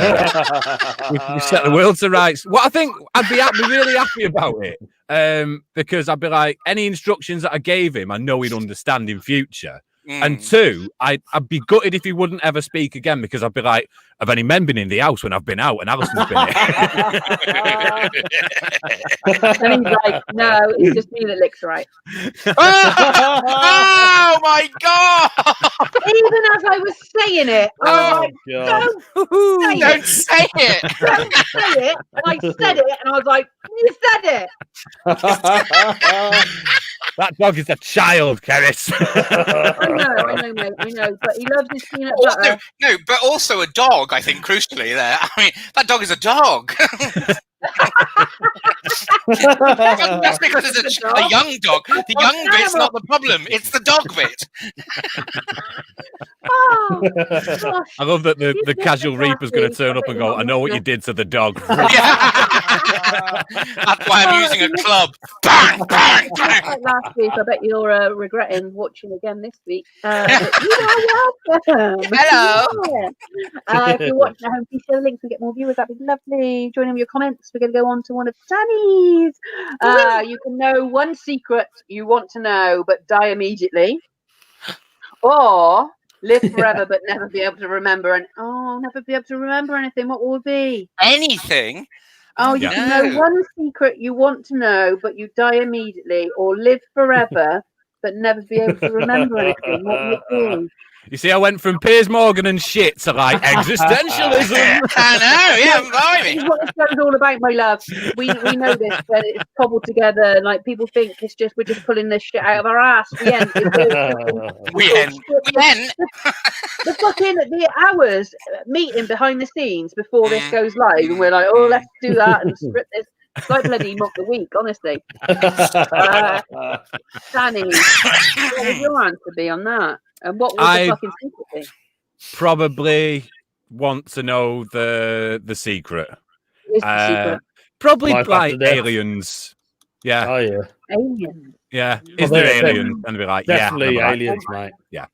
set the world to rights. What I think I'd be really happy about it, because I'd be like, any instructions that I gave him, I know he'd understand in future. And 2, I'd be gutted if he wouldn't ever speak again because I'd be like, "Have any men been in the house when I've been out?" And Alison's been And he's like, "No, it's just me that licks right." Oh my God! Even as I was saying it, I was like, Don't say it! "Don't say it." And I said it, and I was like, "You said it." That dog is a child, Keris. I know, mate. I know, but he loves his peanut butter. No, but also a dog. I think crucially there. I mean, that dog is a dog. Just because it's a young dog, the young bit's not the problem. It's the dog bit. Oh, gosh. I love that the You casual look reaper's going to nasty. turn up I and bet go, you're I know what you not did to the dog. That's why I'm using a club. Bang, bang, bang. like last week. I bet you're regretting watching again this week. But you are welcome. Hello. Yeah. If you're watching at home, please share the links and get more viewers. That'd be lovely. Join in with your comments. We're going to go on to one of Danny's. You can know one secret you want to know, but die immediately, or live forever but never be able to remember never be able to remember anything. What will it be? Anything? Oh, you can know one secret you want to know, but you die immediately, or live forever, but never be able to remember anything. What would it be? You see, I went from Piers Morgan and shit to like existentialism. I know, yeah, This blimey. is what this show's all about, my love. We know this, but it's cobbled together, and like people think it's just we're just pulling this shit out of our ass. We end. The fucking the hours meeting behind the scenes before this goes live, and we're like, oh, let's do that and script this. It's like bloody mock the week, honestly. Danny, what would your answer be on that? And what would the fucking secret be? Probably want to know the secret. Is the secret? Probably Life like after death. aliens. Yeah. Oh yeah. Aliens. Yeah. Well, Is there they're aliens? And be like, Definitely yeah. aliens, mate. Yeah.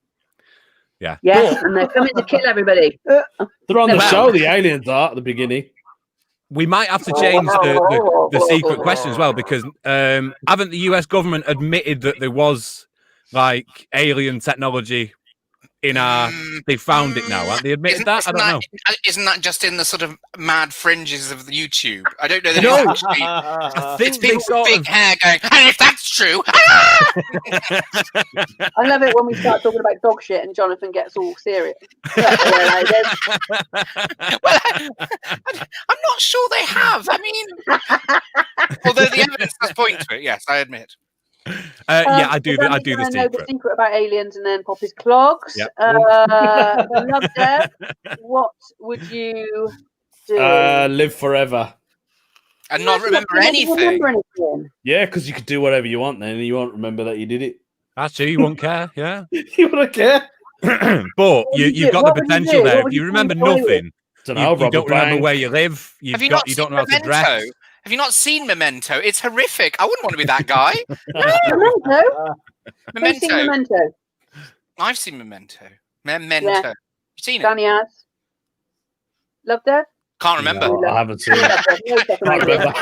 Yes, and they're coming to kill everybody. They're on the Well- show. The aliens are at the beginning. We might have to change the secret question as well, because haven't the US government admitted that there was like alien technology in our? They found it now. Haven't they admitted that? I don't know. Isn't that just in the sort of mad fringes of the YouTube? I don't know that No. it's actually. I It's think they people sort with big of. hair going, and if that's true, I love it when we start talking about dog shit and Jonathan gets all serious. well, I'm not sure they have. I mean, although the evidence does point to it, yes, I admit. Yeah, I do. I do the know the secret. secret about aliens and then pop his clogs. Yep. Love Dev, what would you do? Live forever. And not remember anything. Remember anything. Yeah, because you could do whatever you want then, and you won't remember that you did it. That's true. You won't care. Yeah. You wouldn't care. But you've got the What would you potential do? there. What If would you you remember do with nothing, Don't you know, rob a don't remember bank. where you live. You Have you don't not know how seen to dress. Memento? Have you not seen Memento? It's horrific. I wouldn't want to be that guy. Memento? Who's seen Memento. Memento? I've seen Memento. Memento. Yeah. You seen it? Danny has. Love Dev? Can't remember. No, I haven't seen it. Love Dev. No second Can't idea. remember.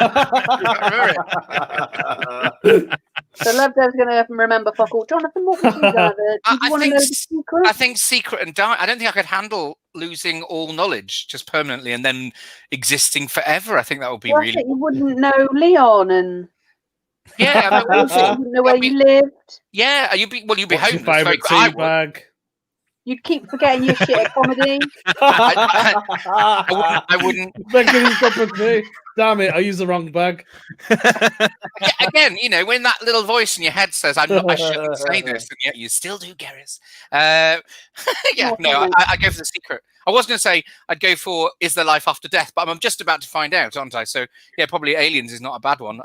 So Love Dev's going to remember fuck all. Jonathan, what would you rather? Do I you want to think know the s- secret? I think secret and die. I don't think I could handle losing all knowledge just permanently and then existing forever. I think that would be Well, I really. think you wouldn't know Leon and Yeah, I mean, you wouldn't know where you lived. yeah. You'd be What's your homeless. favourite I tea would. bag? You'd keep forgetting your shit at comedy. I wouldn't. Begging his cup of tea. Damn it, I used the wrong bag. Again, when that little voice in your head says, I shouldn't say this, and yet you still do, Gareth. Yeah, no, I'd go for the secret. I was going to say I'd go for is there life after death, but I'm just about to find out, aren't I? So, yeah, probably aliens is not a bad one.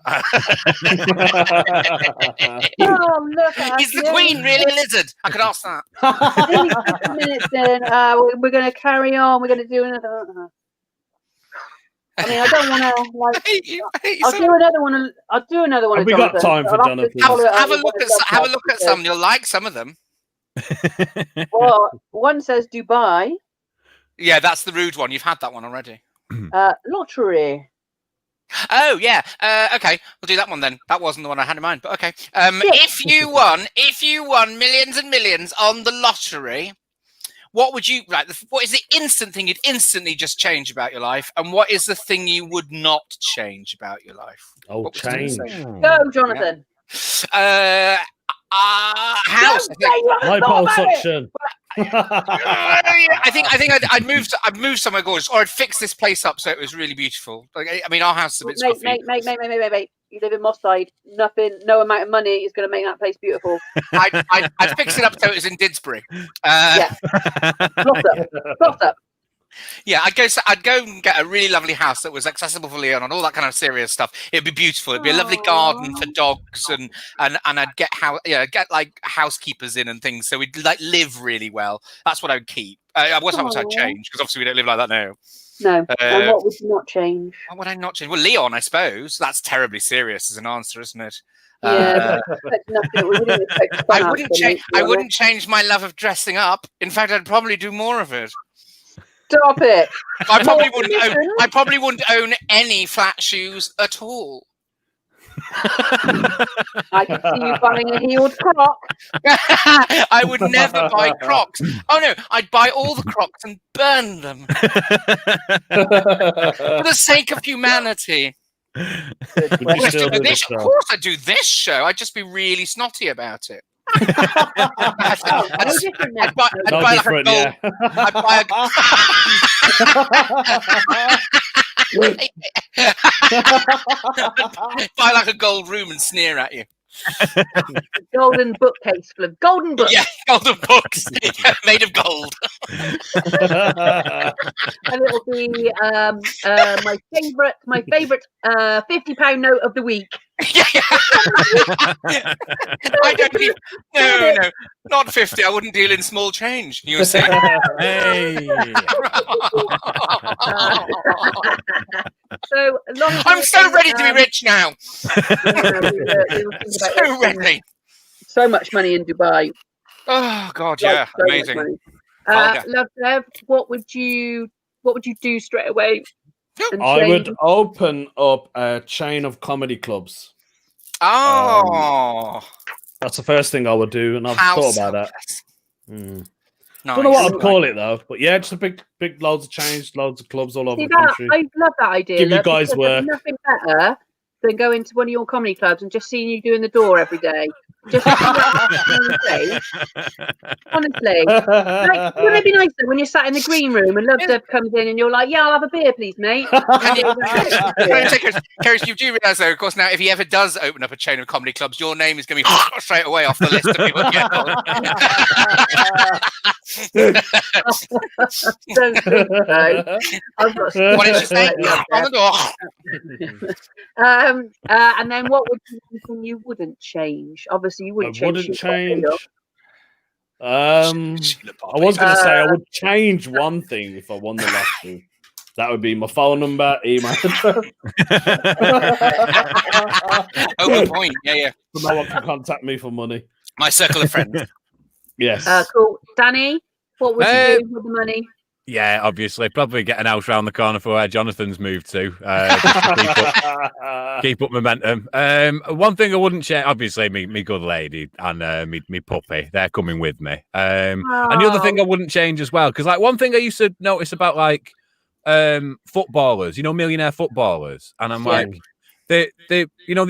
Oh, look at Is the Queen really a lizard? I could ask that. Only 50 minutes in. We're going to carry on. We're going to do another. I mean, I don't want to like. I hate you I'll so do another one. I'll do another one. Have of we got Jonathan. time for I'll have to Jonathan? follow it up have a with look one at of have a look at Jonathan's. some. You'll like some of them. Well, one says Dubai. Yeah, that's the rude one. You've had that one already. Lottery. Oh yeah. Okay, we'll do that one then. That wasn't the one I had in mind, but okay. If you won millions and millions on the lottery, what would you like? What is the instant thing you'd instantly just change about your life, and what is the thing you would not change about your life? Oh, What was I gonna change. say? Go, Jonathan. House. Don't say you haven't My thought pole about it. suction. I think I'd move somewhere gorgeous, or I'd fix this place up so it was really beautiful. Like, I mean, our house is a bit scruffy. Mate. You live in Moss Side. Nothing, no amount of money is going to make that place beautiful. I'd fix it up so it was in Didsbury. Yeah. Blossom. Yeah, I'd go and get a really lovely house that was accessible for Leon and all that kind of serious stuff. It'd be beautiful. It'd be a lovely garden for dogs, and I'd get like housekeepers in and things, so we'd like live really well. That's what I'd keep. What I'd change, because obviously we don't live like that now. No. And what would you not change? What would I not change? Well, Leon, I suppose. That's terribly serious as an answer, isn't it? Yeah, I wouldn't change my love of dressing up. In fact, I'd probably do more of it. Stop it! I probably wouldn't own any flat shoes at all. I can see you buying a heeled Croc. I would never buy Crocs. Oh no, I'd buy all the Crocs and burn them for the sake of humanity. Of course, I'd do this show. I'd just be really snotty about it. I'd buy like a gold. I'd buy like a gold room and sneer at you. Golden bookcase full of golden books. Yeah, golden books made of gold. And it'll be my favourite £50 note of the week. I don't need, no, not 50. I wouldn't deal in small change. You were saying, hey. So I'm so ready to be rich now. So ready. So much money in Dubai. Oh God, yeah, so amazing. Love Dev, what would you do straight away? I would open up a chain of comedy clubs. Oh, that's the first thing I would do, and I've thought about that. Nice. Don't know what I'd call it though, but yeah, just a big loads of chains, loads of clubs all over the country. I love that idea. Give you guys work. Nothing better than going to one of your comedy clubs and just seeing you doing the door every day. Just honestly, like, wouldn't it be nice though when you're sat in the green room and Love Dev comes in and you're like, "Yeah, I'll have a beer, please, mate." Keris, you do realise though, of course, now if he ever does open up a chain of comedy clubs, your name is going to be straight away off the list of people to get on. Don't think so. I've got what did you say? On the door. And then what would you wouldn't change? Obviously, you wouldn't change. I was going to say I would change one thing if I won the lottery. That would be my phone number, email address. Open point, yeah. So no one can contact me for money. My circle of friends. Yes. Cool. Danny, what would you do with the money? Yeah, obviously, probably get an house round the corner for where Jonathan's moved to. Keep up momentum. One thing I wouldn't change, obviously, me good lady and me puppy, they're coming with me. And the other thing I wouldn't change as well, because like one thing I used to notice about like footballers, millionaire footballers, and I'm like, they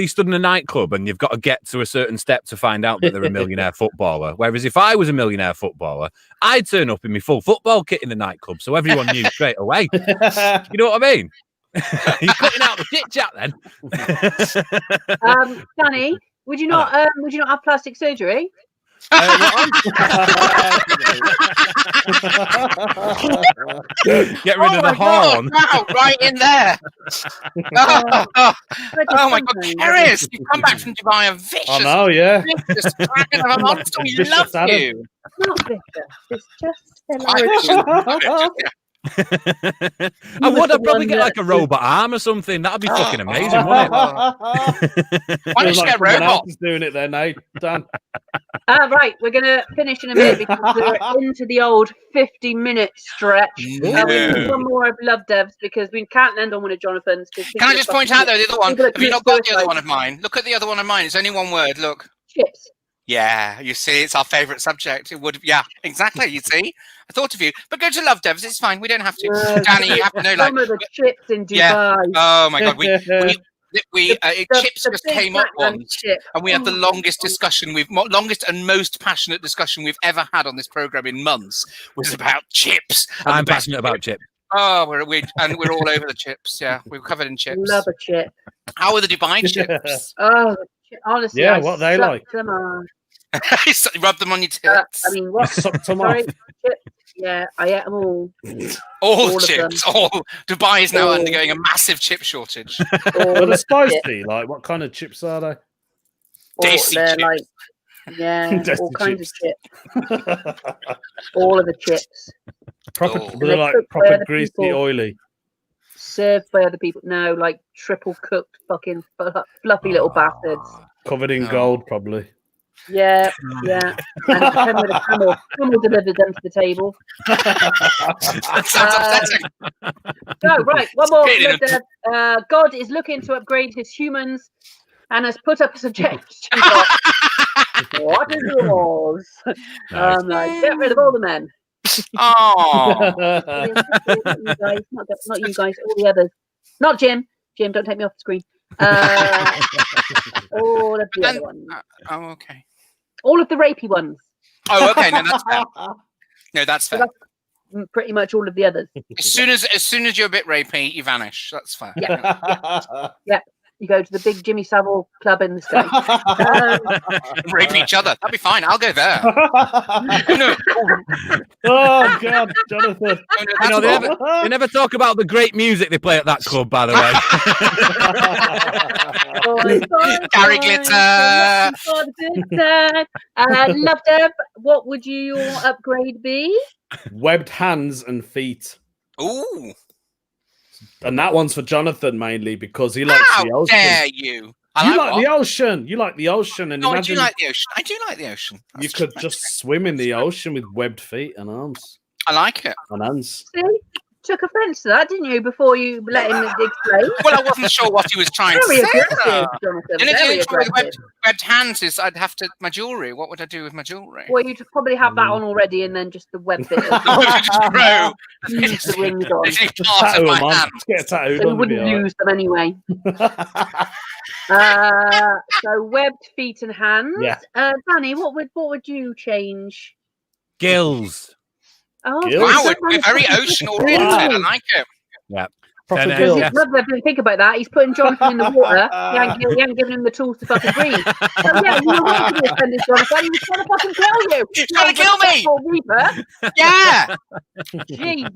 stood in a nightclub and you've got to get to a certain step to find out that they're a millionaire footballer. Whereas if I was a millionaire footballer, I'd turn up in my full football kit in the nightclub so everyone knew straight away. You know what I mean? You're cutting out the chit chat then. Danny, would you not have plastic surgery? Get rid of the horn. Wow, right in there. Oh my God, Keris, you come back from Dubai a vicious. I know, yeah. Vicious dragon of a monster. We love you. It's not vicious. It's just hilarious. I would. I'd probably get like a robot arm or something. That'd be fucking amazing, wouldn't it? Why don't you get a robot? Doing it then, eh, Dan? Right, we're going to finish in a minute because we're into the old 50-minute stretch. We need one more of Love Dev's because we can't end on one of Jonathan's. Can I just point out though, the other one? Have you not got the other one of mine? Look at the other one of mine. It's only one word. Look. Chips. Yeah, you see, it's our favourite subject. It would, yeah, exactly. You see, I thought of you, but go to Love Devs. It's fine. We don't have to. Danny, you have to know, like, some of the chips in Dubai. Yeah. Oh my God, chips just came up once, and we had the longest discussion longest and most passionate discussion we've ever had on this program in months was about chips. I'm passionate about chips. Oh, we're all over the chips. Yeah, we're covered in chips. Love a chip. How are the Dubai chips? Oh, honestly, yeah, what they like. Rub them on your tits. I mean, what? Suck them Sorry, off. chips. Yeah, I ate them all. All of chips. them. All Dubai is now All. undergoing a massive chip shortage. Are they spicy? Like, what kind of chips are they? Desi They're chips. like, yeah, Desi all kinds chips. of chips. All of the chips. Proper, Oh. they're like cooked by proper other greasy, people. oily. Served by other people. No, like triple cooked fucking fluffy little bastards. Covered in Oh. gold, probably. Yeah, yeah. And it came with a camel. Camel delivered them to the table. That sounds upsetting. So, right, one more. Getting God is looking to upgrade his humans and has put up a suggestion. What is yours? Nice. Like, get rid of all the men. Oh, Not you guys, all the others. Not Jim. Jim, don't take me off the screen. All of the other ones. oh, okay. All of the rapey ones. Oh, okay. No, that's fair. No, that's fair. Pretty much all of the others. As soon as you're a bit rapey, you vanish. That's fair. Yeah. You go to the big Jimmy Savile club in the sky. Rape each other. That'd be fine. I'll go there. No. Oh God, Jonathan! You know, they never talk about the great music they play at that club, by the way. Gary Glitter. Love Deb, what would your upgrade be? Webbed hands and feet. Ooh. And that one's for Jonathan mainly because he likes How the ocean. dare you? You like the ocean. You like the ocean. And No, I imagine do like the ocean. I do like the ocean. you could just swim in the ocean with webbed feet and arms I like it. and hands. See? Took offence to that, didn't you, before you let him explain? Well, I wasn't sure what he was trying to Very say. aggressive, Jonathan. The only Very thing with aggressive. webbed hands is I'd have to my jewellery. What would I do with my jewellery? Well, you'd probably have that on already and then just the web bit. Just The rings on. literally part of Tattoo my them on. hand. Let's get a tattoo So you done. wouldn't use them anyway. So webbed feet and hands. Yeah. Danny, what would you change? Gills. Oh, Gills? Wow, so we're very ocean oriented. I like it. Yeah. Proper Then, gills. yeah. Didn't think about that. He's putting Jonathan in the water. He ain't giving him the tools to fucking breathe. So yeah, you were right to be offended, Jonathan. He was trying to fucking kill you. He's trying to kill me. Reaper. Yeah. Jesus.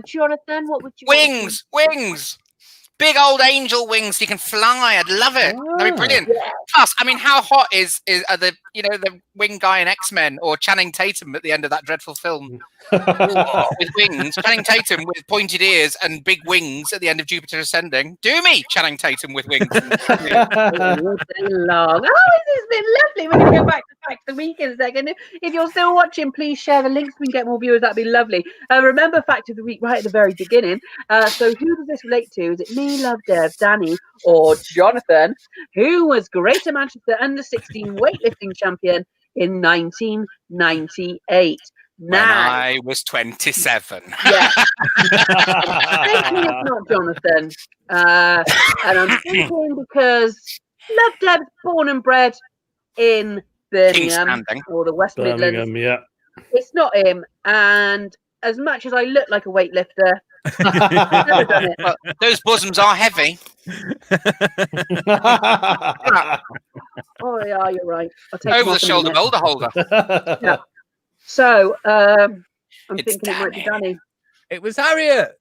Jonathan, what would you Wings. Big old angel wings. You can fly. I'd love it. That'd be brilliant. Yeah. Plus, I mean, how hot is the the wing guy in X-Men or Channing Tatum at the end of that dreadful film with wings? Channing Tatum with pointed ears and big wings at the end of Jupiter Ascending. Do me, Channing Tatum with wings. All day long. Oh, this has been lovely. We're going to go back to Facts of the Week in a second. If you're still watching, please share the links. We can get more viewers. That'd be lovely. Remember Fact of the Week right at the very beginning. So who does this relate to? Is it me, Love Dev, Danny, or Jonathan, who was Greater Manchester Under-16 weightlifting champion in 1998? When I was 27. Yeah. Thinking it's not Jonathan. And I'm thinking because Love Deb's born and bred in Birmingham or the West Midlands. Yeah. It's not him. And as much as I look like a weightlifter, I've never done it. Well, those bosoms are heavy. Oh, yeah, you're right. I'll take Over the shoulder boulder holder. Yeah. So, I'm It's thinking it might be Danny. It was Harriet.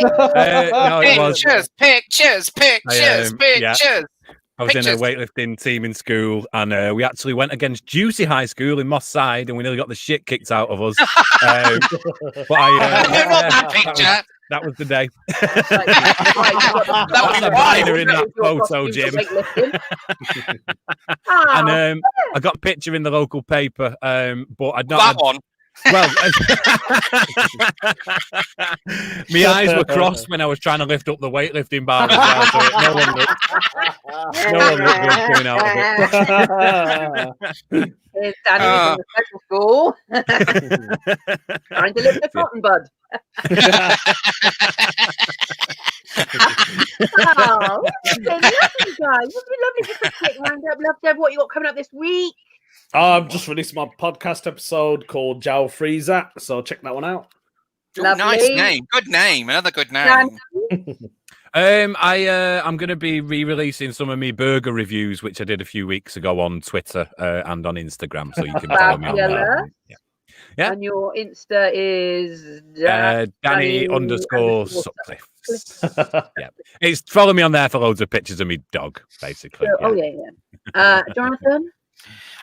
No, it was. Pictures. Yeah. I was in a weightlifting team in school, and we actually went against Juicy High School in Moss Side, and we nearly got the shit kicked out of us. But not that picture. That was the day. That was a minor in that photo, Jim. And I got a picture in the local paper, but I'd not. That one. Well, my eyes were crossed when I was trying to lift up the weightlifting bar as well, so no one looked good coming out of it. Here's Danny from the special school. Trying to lift the cotton bud. Oh, it's been lovely, guys. It's been lovely just a quick roundup. Love Deb, what you got coming up this week? I've just released my podcast episode called Jowl Freezer, so check that one out. Nice name. Good name. Another good name. I'm going to be re-releasing some of my burger reviews, which I did a few weeks ago on Twitter and on Instagram, so you can follow me on there. Yeah. And your Insta is Danny _ Sutcliffe. Yeah, it's follow me on there for loads of pictures of me dog, basically. So, oh yeah. Jonathan.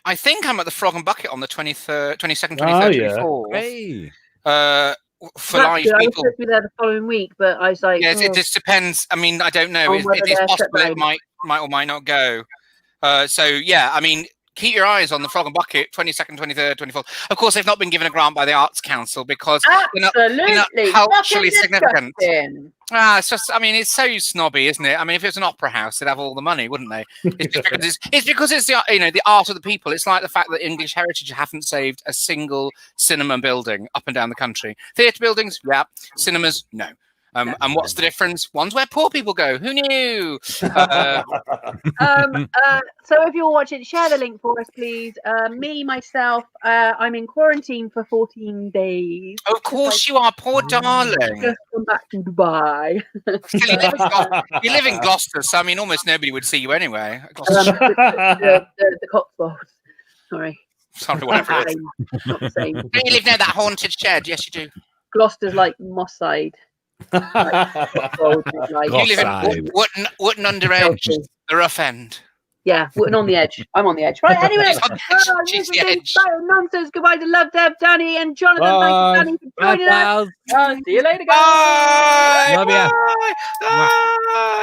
I think I'm at the Frog and Bucket on the 23rd, 22nd, 23rd, 24th. Hey. For live people. I was supposed to be there the following week, but I was like, yes, it just depends. I mean, I don't know. It is possible it might or might not go. So yeah, I mean, keep your eyes on the Frog and Bucket, 22nd, 23rd, 24th. Of course, they've not been given a grant by the Arts Council because they're not culturally significant. It's just, I mean, it's so snobby, isn't it? I mean, if it was an opera house, they'd have all the money, wouldn't they? It's because it's the, the art of the people. It's like the fact that English Heritage haven't saved a single cinema building up and down the country. Theatre buildings, yeah. Cinemas, no. And what's the difference? One's where poor people go. Who knew? So if you're watching, share the link for us, please. Myself, I'm in quarantine for 14 days. Of course you are, poor darling. Just come back to Dubai. You live in Gloucester, so I mean, almost nobody would see you anyway. The Cotswolds. Sorry, whatever it is. Don't you live near that haunted shed? Yes, you do. Gloucester's like Moss Side. You live in Wootton under Edge, the rough end. Yeah, Wootton on the edge. I'm on the edge. Right, anyway. She's the edge. Nonsense. Goodbye to Love Deb, Danny, and Jonathan. Thank you, Danny, for joining us. See you later, guys. Bye. Love ya. Bye. Bye.